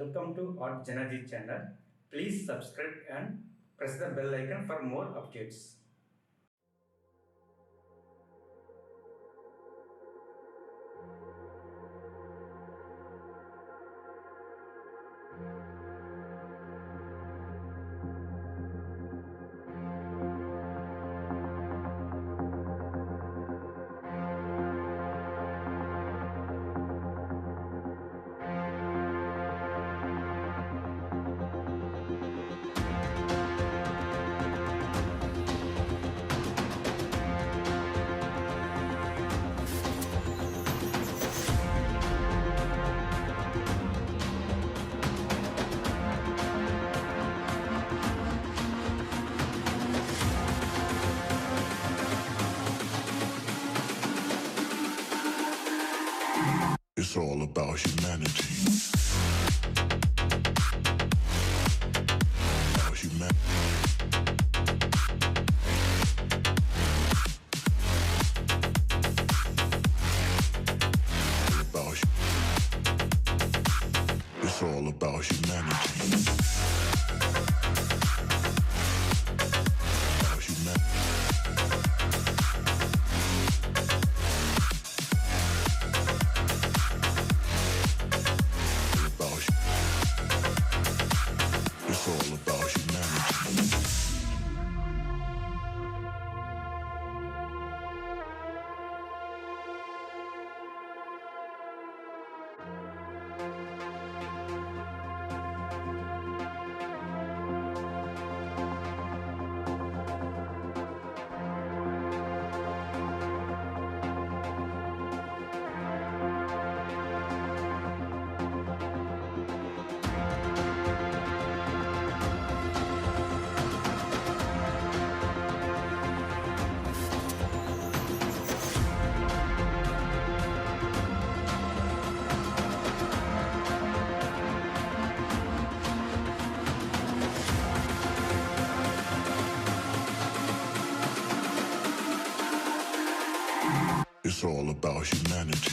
Welcome to artjanag channel. Please subscribe and press the bell icon for more updates. It's all about humanity. About humanity. It's all about humanity. About humanity. It's all about humanity. It's all about humanity.